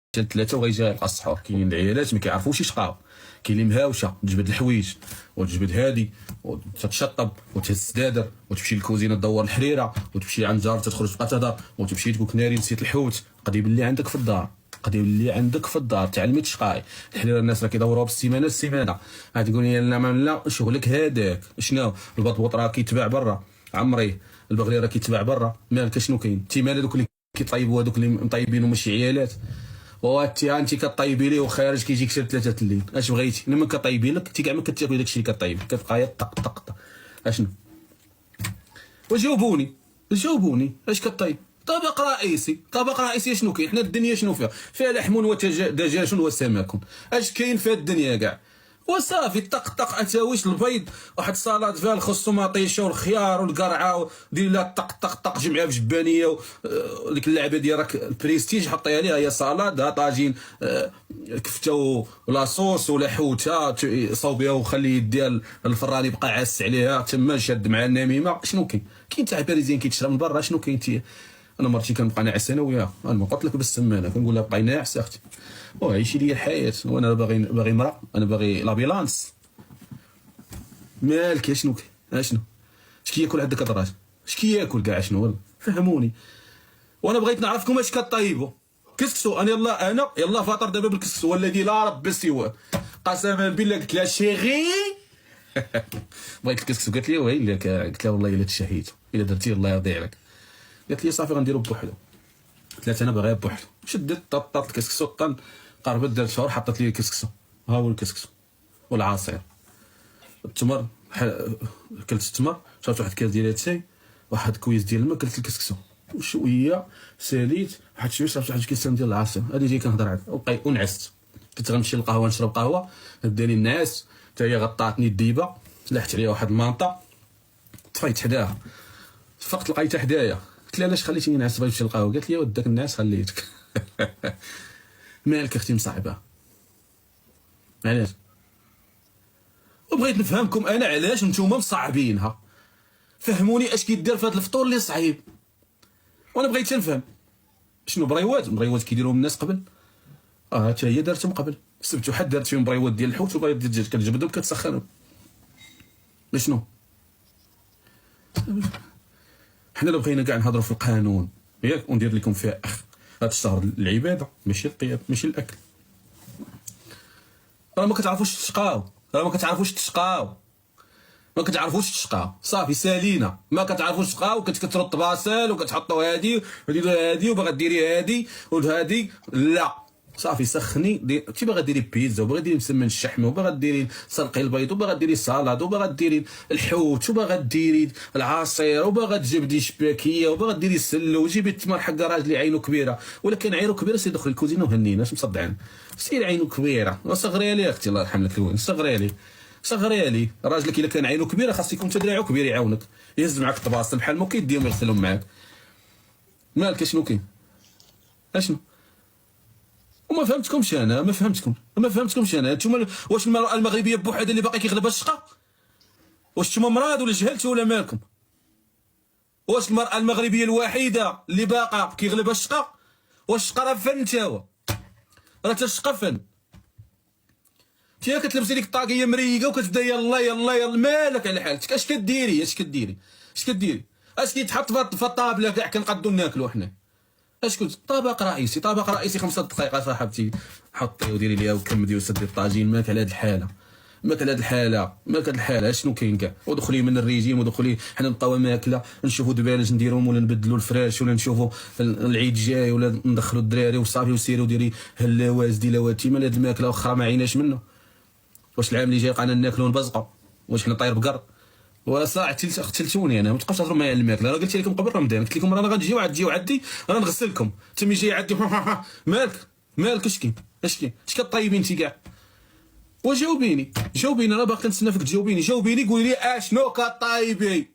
حتى ثلاثه وغيجي يلقى السحور. كاينين العيالات ما كيعرفوش يشقاو، كاين اللي مهاوشه تجبد الحوايج وتجبد هادي وتتشطب وتهز السدادر وتمشي للكوزينه تدور الحريره وتمشي عند جارك تخرج تبقى تهضر وتمشي تقول ناري نسيت الحوت. قد يبان عندك في الدار، قد يولي عندك في الدار تعلمي تشقاي الحريره. الناس راه كيدوروها بالسيمانه غادي تقول لي لا ما لا شغلك هذاك. شنو البطبوط راه كيتباع برا عمري، البغلي راه كيتباع برا. مالك شنو كاين؟ تيمال هذوك اللي كيطيبوا هذوك اللي مطيبين وماشي عيالات. وانتي كطيبي لي وخارج كيجيك شي 3 الليل. اش بغيتي؟ لما كطيبي لك انت كاع ما كتاكل داكشي اللي كطيب، كتبقى طق طق طق. اشنو؟ وجاوبوني اش كطيب؟ طبق رئيسي شنو كاين؟ حنا الدنيا شنو فيها لحم ودجاج وسمك. اش كاين في الدنيا كاع؟ وصافي طق اتاويش البيض واحد السلطه فيها الخس ومطيشه والخيار والقرعه دير لها طق جمعها بجبانيه ديك اللعبه ديال راك البريستيج حطيها ليها هي سلطه طاجين كفته ولا صوص ولا حوته صوبيها وخلي يديها الفران يبقى عاس عليها تما شاد مع النميمه. شنو كاين تاع باريزيان كيتشرى من برا. شنو كاين انت؟ انا مرتي كنبقى ناعس انا وياها، انا ما قلت لك بالسمانه كنقول لها بقاي ناعس اختي وعيشي لي الحياه وانا باغي مرا، انا باغي لابيلانس. مالك شنو كاين؟ شنو اش كياكل عندك الدراج؟ اش كياكل كاع؟ شنو فهموني. وانا بغيت نعرفكم اش كطيبوا. كسكسو انا يلا فاطر دابا بالكسكسو والذي لا رب سواه. قسما بالله قلت لها شيغي بغيت الكسكسو. قالت لي ويلي قلت لها والله الا تشهيتو الا درتيه الله يرضي عليك. قالت لي صافي غنديرو بوحدو. قلت لها انا باغيها بوحدو. شدت ططات الكسكسو طن قربت دارت شهور حطت لي الكسكسو. ها هو الكسكسو والعصير التمر. كلت التمر شربت واحد كاس ديال اتاي واحد كويس ديال الماء كلت الكسكسو وشويه ساليت واحد شويه شربت واحد كيسان ديال العصير. هادي جاي كنهضر عاد ونعست. كنت غنمشي للقهوه نشرب قهوه داني النعاس حتى هي غطاتني الديبه لاحت عليها واحد المانطا طفيت حداها. فقت لقيتها حدايا قلت لها علاش خليتيني نعس بغيت نمشي للقهوه؟ قالت لي وداك النعاس خليتك. مالك اختي مصعبه علاش؟ وبغيت نفهمكم انا علاش نتوما مصعبينها. فهموني اش كيدير في هذا الفطور اللي صعيب. وانا بغيت نفهم شنو بريوات كيديروهم الناس قبل. حتى هي دارتهم قبل. السبت وحد دارت فيهم بريوات ديال الحوت وبريوات ديال الدجاج كتجبدهم كتسخنهم. شنو حنا لو بغينا كاع نهضروا في القانون ياك وندير لكم فيها هذا الشهر العباده ماشي الطياب ماشي الاكل. راه ما كتعرفوش تشقاو صافي سالينا. ما كتعرفوش تشقاو كتكثروا الطباسل وكتحطوا هادي وباغا ديري هادي وهادي. لا صافي سخني انت باغا ديري بيتزا وباغا ديري مسمن الشحم وباغا ديري سلقي البيض وباغا ديري سالاد وباغا ديري الحوت وباغا ديري العصير وباغا تجبدي شباكيه وباغا ديري السلو وجيبي التمر حق راجلي عينو كبيره. ولكن عينو كبيره سير دخل الكوزينه وهنينا اش مصدعين. سير عينو كبيره وصغري لي اختي الله يرحم لك الوالد. صغري لي راجلك الا كان عينو كبيره خاص يكون تدراعو كبير يعاونك يهز معاك الطباصل بحال ما كيديهم يغسلهم معاك. مالك شنو كاين؟ اشنو وما فهمتكمش انا ما فهمتكمش انا. نتوما واش المراه المغربيه بوحدها اللي باقي كيغلبها الشقه؟ واش نتوما مراد ولا جهلتوا ولا مالكم؟ واش المراه المغربيه الوحيده اللي باقا كيغلبها الشقه؟ واش الشقه راه فن نتاوا؟ راه حتى الشقه فن. انت كتلبسي ديك الطاقيه مريقه وكتبدا يلا مالك على حالتك. اش كديري اش كيتحط في الطابله كاع كنقدو ناكلو حنا؟ اش كنت طبق رئيسي 5 دقائق صاحبتي حطي وديري ليها وكمدي وسدي الطاجين. ماك على هاد الحاله شنو كاين كاع؟ ودخلي من الريجيم ودخلي حنا نبقاو ماكله نشوفوا دبالج نديروهم ولا نبدلوا الفراش ولا نشوفوا العيد جاي ولا ندخلوا الدراري وصافي وسيروا ديري هلاواز ديلواتي. مال هاد الماكله واخا ما عيناش منه. واش العام اللي جاي بقينا ناكلوا ونبزقوا؟ واش حنا طاير بقر؟ وساعه قتلتوني انا. ما تبقاوش تهضروا معايا على الماكله. راه قلت لكم قبل رمضان قلت لكم راه غتجيو عدي راه نغسلكم. تمي جاي عدي مالك اش كاين؟ اش كطيبين انت كاع؟ وجاوبيني انا باقي نتسنى فيك جاوبيني قولي لي اشنو كطيبي؟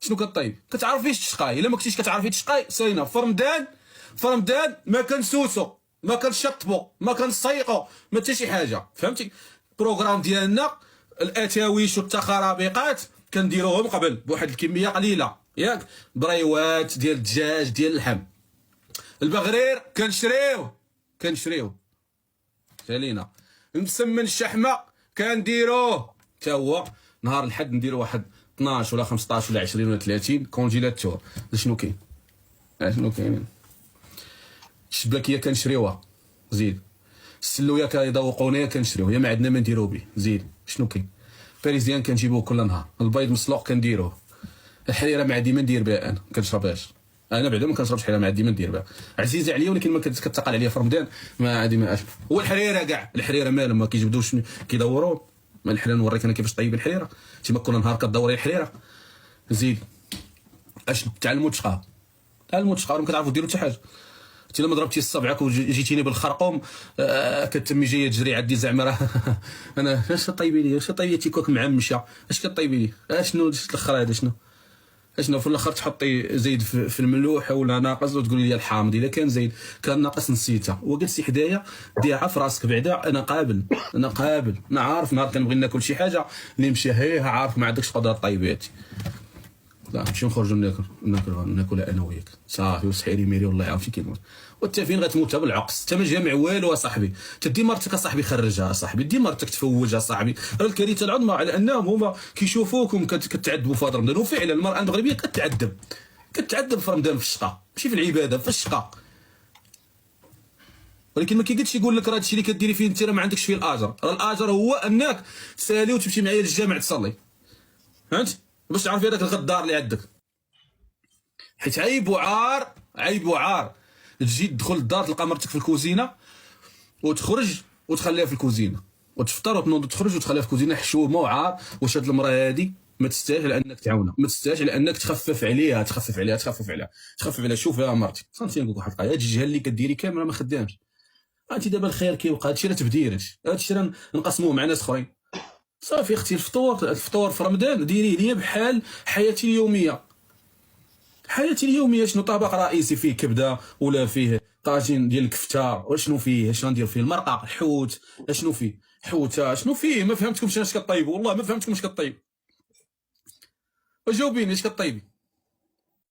شنو كطيب؟ كتعرفيش تشقاي؟ الا ما كنتيش كتعرفي تشقاي ساينا في رمضان ما كنسوسو ما كنشطبو ما كنصيقو ما حتى شي حاجه. فهمتي؟ البروغرام ديالنا الاتاويش والتخرابيقات كنديروهم قبل بواحد الكميه قليله ياك. بريوات ديال الدجاج ديال اللحم. البغرير كنشريوه كنشريوه سالينا. مسمن الشحمه كنديروه حتى هو نهار الحد نديرو واحد 12 ولا 15 ولا 20 ولا 30 كونجيلاتور. شنو كاين؟ شنو كاين؟ الشباكيه كنشريوها زيد. السلويه كيذوقونيها كنشريوه، هي ما عندنا ما نديرو به زيد. شنو كاين؟ باريزيان كنجيبوه كل نهار. البيض مسلوق كنديروه. الحريره ما عندي ما ندير بها، انا كنشربهاش. انا بعدا ما كنشربش حريره، ما عندي ما ندير بها، عزيزه عليا ولكن ما كتثقل عليا في رمضان، ما عندي ما اشرب. هو الحريره كاع الحريره مالهم ما كيجبدوش كيدوروا. ما الحريره نوريك انا كيفاش طيب الحريره. تما كل نهار كدوري الحريره زيد. اشنو تعلموا تشقى، تعلموا تشقى ما كتعرفوا ديروا حتى حاجه. انت لما ضربتي صبعك وجيتيني بالخرقوم كتمي جايه تجري عندي زعما راه انا اش طيبي لي، اش طيبي تيكوك معمشه، اش كطيبي لي؟ اشنو الاخر هذا شنو في الاخر تحطي زيد في الملوح ولا ناقص وتقولي لي الحامض. الا كان زيد كان ناقص نسيتها وجلسي حدايا ديرها في راسك بعدا. انا قابل انا عارف نهار كنبغي ناكل شي حاجه اللي مشهيها عارف ما عندكش قدره طيباتي. لا نمشيو نخرجوا ناكل انا وياك صافي وسحيري ميري والله يعاود فيك كيموت. وانت فين غتموت بالعقص؟ انت ما جامع والو اصاحبي. تدي مرتك اصاحبي خرجها اصاحبي، دي مرتك تفوجها صاحبي. راه الكارثه العظمى على انهم هما كيشوفوكم كتعذبوا في هذا رمضان. وفعلا المراه المغربيه كتعذب في رمضان في الشقا ماشي في العباده في الشقا. ولكن ما كيقدش يقول لك راه هادشي اللي كديري فيه انت راه ما عندكش فيه الاجر. راه الاجر هو انك تسالي وتمشي معايا للجامع تصلي، فهمت؟ باش تعرفي هذاك الغدار اللي عندك. حيت عيب وعار تجي تدخل للدار تلقى مرتك في الكوزينه وتخرج وتخليها في الكوزينه وتفطر وتنوض تخرج وتخليها في الكوزينه حشومه وعار. واش هاد المراه هادي ما تستاهل على انك تعاونها، ما تستاهل على انك تخفف عليها. شوف يا مرتي فهمتي نقول لك واحد القضيه، هاد الجهه اللي كديري كامله ما خدامش. انت دابا الخير كيوقع هادشي راه تبديل، هادشي راه نقسموه مع ناس اخرين صافي. اختي الفطور في رمضان ديريه ليا بحال حياتي اليوميه. شنو طبق رئيسي فيه كبده ولا فيه طاجين ديال الكفته وشنو فيه؟ شنو ندير فيه؟ المرقه الحوت شنو فيه؟ حوته شنو فيه؟ ما فهمتكمش اش كطيبوا والله ما فهمتكم اش كطيب. وجاوبيني اش كطيبي؟